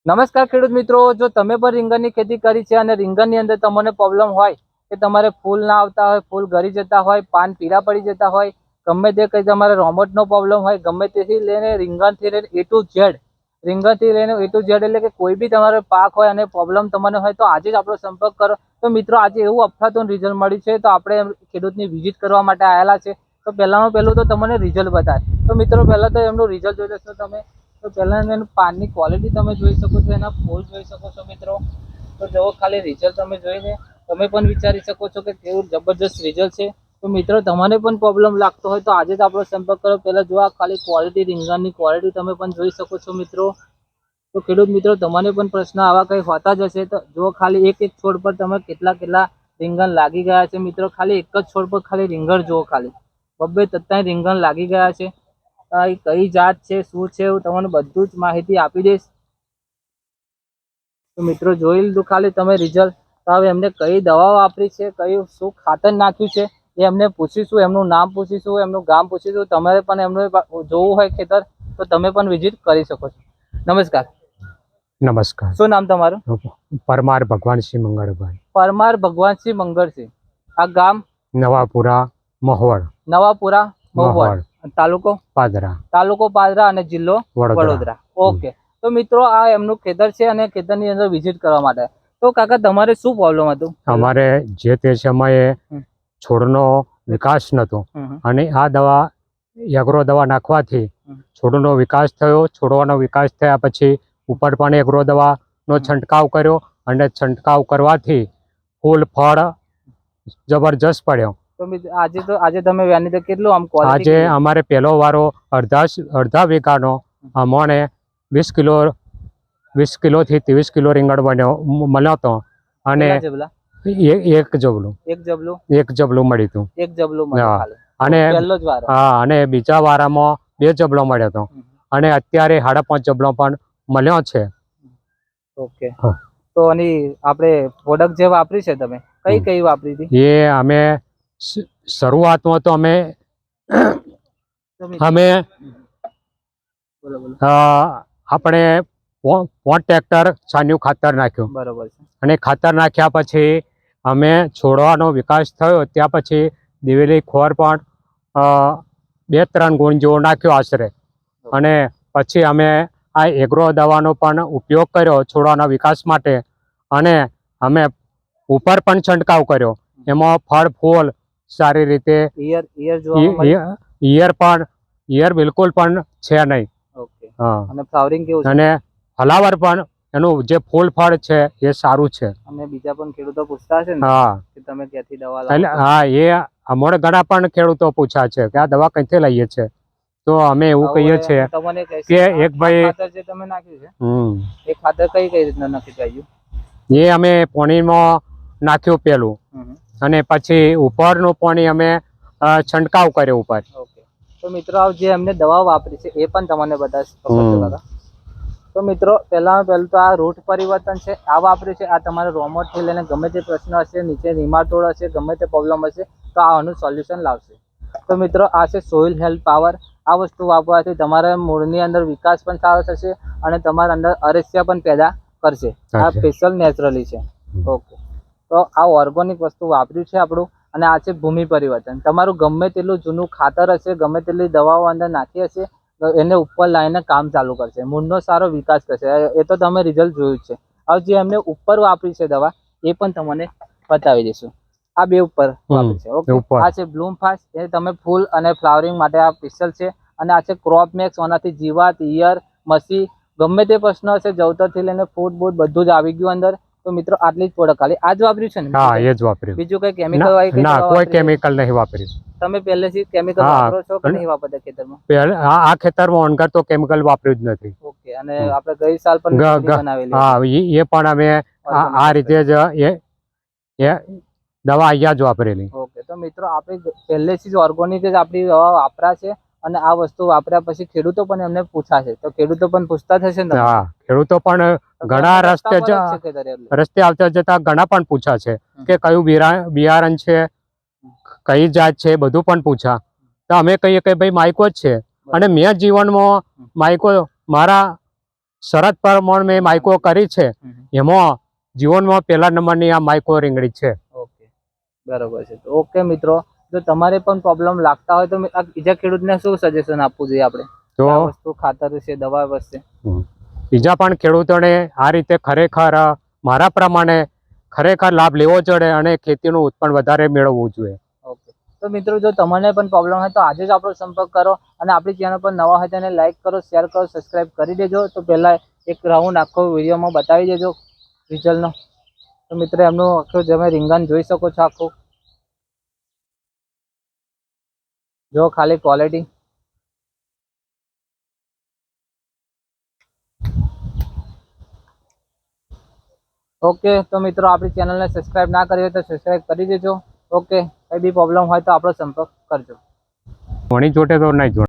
નમસ્કાર ખેડૂત મિત્રો, જો તમે પણ રીંગણની ખેતી કરી છે અને રીંગણની અંદર તમને પ્રોબ્લેમ હોય કે તમારે ફૂલ ના આવતા હોય, ફૂલ ગળી જતા હોય, પાન પીળા પડી જતા હોય, ગમે તે કંઈ તમારે રોમટનો પ્રોબ્લેમ હોય, ગમે તેથી લઈને રીંગણથી લઈને A to Z, રીંગણથી લઈને A to Z એટલે કે કોઈ બી તમારો પાક હોય અને પ્રોબ્લેમ તમને હોય તો આજે જ આપણો સંપર્ક કરો. તો મિત્રો આજે એવું અફાતોન રિઝલ્ટ મળ્યું છે, તો આપણે ખેડૂતની વિઝિટ કરવા માટે આવેલા છે. તો પહેલામાં પહેલું તો તમને રિઝલ્ટ બતાવે. તો મિત્રો પહેલાં તો એમનું રિઝલ્ટ જોઈ લેશો તમે. તો પહેલાં એનું પાનની ક્વોલિટી તમે જોઈ શકો છો, એના ફૂલ જોઈ શકો છો મિત્રો. તો જો ખાલી રિઝલ્ટ તમે જોઈને તમે પણ વિચારી શકો છો કે કેવું જબરજસ્ત રિઝલ્ટ છે. તો મિત્રો તમને પણ પ્રોબ્લેમ લાગતો હોય તો આજે જ આપણો સંપર્ક કરો. પહેલાં જો આ ખાલી ક્વોલિટી, રીંગણની ક્વોલિટી તમે પણ જોઈ શકો છો મિત્રો. તો ખેડૂત મિત્રો તમને પણ પ્રશ્ન આવા કંઈ હોતા જ હશે. તો જો ખાલી એક છોડ પર તમે કેટલા રીંગણ લાગી ગયા છે મિત્રો. ખાલી એક જ છોડ પર ખાલી રીંગણ જુઓ, ખાલી બબ્બે તત્તાય રીંગણ લાગી ગયા છે. કઈ જાત છે, શું છે, હું તમને બધું જ માહિતી આપી દઈશ. તો મિત્રો જોઈ લીધું ખાલી તમે રિઝલ્ટ. તો હવે એમને કઈ દવા વાપરી છે, કયું શું ખાતર નાખ્યું છે એ એમને પૂછીશું, એમનું નામ પૂછીશું, એમનું ગામ પૂછીશું. તમારે પણ એમનું જોવું હોય ખેતર તો તમે પણ વિઝિટ કરી શકો છો. નમસ્કાર. નમસ્કાર. શું નામ તમારું? પરમાર ભગવાનસિંહ મંગળભાઈ. પરમાર ભગવાનસિંહ મંગળસિંહ. આ ગામ? નવાપુરા મહવડ. નવાપુરા મહવડ. તાલુકો? પાદરા. તાલુકો પાદરા અને જિલ્લો વડોદરા. ઓકે. તો મિત્રો આ એમનું ખેતર છે અને ખેતરની અંદર વિઝિટ કરવા માટે. તો કાકા તમારે શું પ્રોબ્લેમ હતું? અમારે જે તે સમયે છોડનો વિકાસ નતો અને આ દવા એગ્રો દવા નાખવાથી છોડનો વિકાસ થયો. છોડવાનો વિકાસ થયા પછી ઉપર પણ એગ્રો દવાનો છંટકાવ કર્યો અને છંટકાવ કરવાથી ફૂલ ફળ જબરજસ્ત પડ્યો. તો આજે તમે વ્યાની તો કેટલું આમ આજે અમારે પહેલો વારો અડધા વીઘાનો અમને 20 કિલોથી 30 કિલો રીંગણ મળ્યો હતો અને એક જબલું મળ્યું હતું. અને બીજા વારામાં 2 જબલો મળ્યો હતો અને અત્યારે 5.5 જબલો પણ મળ્યો છે. ઓકે. તો આની આપણે પ્રોડક્ટ જે વાપરી છે તમે કઈ વાપરી હતી? એ અમે શરૂઆતમાં તો અમે આપણે 5 ટ્રેક્ટર છાણિયું ખાતર નાખ્યું. બરોબર છે. અને ખાતર નાખ્યા પછી અમે છોડવાનો વિકાસ થયો ત્યાં પછી દિવેલી ખોર પણ 2-3 ગુણ જેવો નાખ્યો આશરે. અને પછી અમે આ એગ્રો દવાનો પણ ઉપયોગ કર્યો છોડવાના વિકાસ માટે અને અમે ઉપર પણ છંટકાવ કર્યો. એમાં ફળ ફૂલ સારી રીતે ઈયર બિલકુલ પણ છે નહીં. અને ફ્લાવરિંગ કેવું છે? અને ફ્લાવર પણ એનું જે ફૂલ ફળ છે એ સારું છે. અને બીજા પણ ખેડૂતો પૂછતા હશે ને કે તમે ક્યાંથી દવા લાવો? હા, એ અમારે ઘણા પણ ખેડૂતો પૂછ્યા છે કે આ દવા ક્યાંથી લઈએ છે. તો અમે એવું કહીએ છીએ કે એક ભાઈ ખાતર જે તમે નાખ્યું છે એ ખાતર કઈ રીતના નાખી ચાલ્યું? એ અમે પાણીમાં નાખ્યું પેલું અને પછી ઉપરનું પાણી અમે છંટકાવ કર્યો ઉપર. તો મિત્રો જે એમને દવા વાપરી છે એ પણ તમને બતાવશે. તો મિત્રો પહેલું તો આ રૂટ પરિવર્તન છે, આ વાપર્યું છે. આ તમારે રોમોટથી લઈને ગમે તે પ્રશ્ન હશે, નીચે નિમાટોડ હશે, ગમે તે પ્રોબ્લેમ હશે તો આનું સોલ્યુશન લાવશે. તો મિત્રો આ છે સોઇલ હેલ્થ પાવર. આ વસ્તુ વાપરવાથી તમારા મૂળની અંદર વિકાસ પણ સારો થશે અને તમારા અંદર અરેસિયા પણ પેદા કરશે. આ સ્પેશિયલ નેચરલી છે. ઓકે. તો આ ઓર્ગોનિક વસ્તુ વાપર્યું છે આપણું. અને આ છે ભૂમિ પરિવર્તન. તમારું ગમે તેટલું જૂનું ખાતર હશે, ગમે તેટલી દવાઓ અંદર નાખી હશે, એને ઉપર લાવીને કામ ચાલુ કરશે, મૂળનો સારો વિકાસ કરશે. એ તો તમે રિઝલ્ટ જોયું જ છે. હવે જે એમને ઉપર વાપરી છે દવા એ પણ તમને બતાવી દઈશું. આ બે ઉપર વાપરી છે. ઓકે. આ છે બ્લૂમ ફાસ્ટ, એ તમે ફૂલ અને ફ્લાવરિંગ માટે આ સ્પેશિયલ છે. અને આ છે ક્રોપ મેક્સ, આનાથી જીવાત, ઈયર, મસી ગમે તે પ્રશ્ન હશે, જવતરથી લઈને ફૂટ બૂટ બધું જ આવી ગયું અંદર. તો મિત્રો આટલી જ પ્રોડક્ટ ખાલી આ જ વાપર્યું છે ને? હા, એ જ વાપર્યું. બીજું કઈ કેમિકલ વાળી? ના, કોઈ કેમિકલ નહીં વાપર્યું. તમે પહેલેથી કેમિકલ વાપરો છો કે નહીં વાપરતા ખેતરમાં? આ ખેતરમાં ઓનગર તો કેમિકલ વાપર્યું જ નથી. ઓકે. અને આપણે ગઈ સાલ પણ બનાવેલી. હા, એ પણ અમે આ રીતે જ એ દવા અહીંયા જ વાપરેલી. ઓકે. તો મિત્રો આપણે પહેલેથી જ ઓર્ગોનિક જ આપણી દવા વાપરા છે અને આ વસ્તુ વાપર્યા પછી ખેડૂતો પણ એમને પૂછાશે. તો ખેડૂતો પણ પૂછતા થશે ને? હા, ખેડૂતો પણ ઘણા રસ્તે આવતા જતા ઘણા પણ પૂછા છે કે કયું બિયારણ છે, કઈ જાત છે, બધું પણ પૂછા. તો અમે કહીએ કે ભાઈ માઇકો જ છે. અને મેં જીવનમાં માઇકો મારા શરત પ્રમાણે મેં માઇકો કરી છે એમાં જીવનમાં પહેલા નંબરની આ માઇકો રીંગણી છે. ઓકે, બરોબર છે. ઓકે મિત્રો, જો તમારે પણ પ્રોબ્લેમ લાગતા હોય તો બીજા ખેડૂતને શું સજેશન આપવું જોઈએ આપણે? તો આ વસ્તુ ખાતર છે, દવા વસ્તુ. બીજા પણ ખેડૂતોને આ રીતે ખરેખર મારા પ્રમાણે ખરેખર લાભ લેવો જોઈએ અને ખેતીનું ઉત્પન્ન વધારે મેળવવું જોઈએ. ઓકે, તો મિત્રો જો તમને પણ પ્રોબ્લેમ હોય તો આજે જ આપણો સંપર્ક કરો અને આપણી ચેનલ પર નવા હોય તેને લાઈક કરો, શેર કરો, સબસ્ક્રાઇબ કરી દેજો. તો પહેલાં એક રાઉન્ડ આખો વિડીયોમાં બતાવી દેજો રિઝલ્ટનો. તો મિત્રો એમનું આખું તમે રીંગણ જોઈ શકો છો આખું. જો ખાલી ક્વોલિટી. ઓકે, તો મિત્રો આપણી ચેનલને સબસ્ક્રાઇબ ના કરી હોય તો સબસ્ક્રાઇબ કરી દેજો. ઓકે, કંઈ બી પ્રોબ્લેમ હોય તો આપણો સંપર્ક કરજો. વણી જોટે તો નહીં જોટે.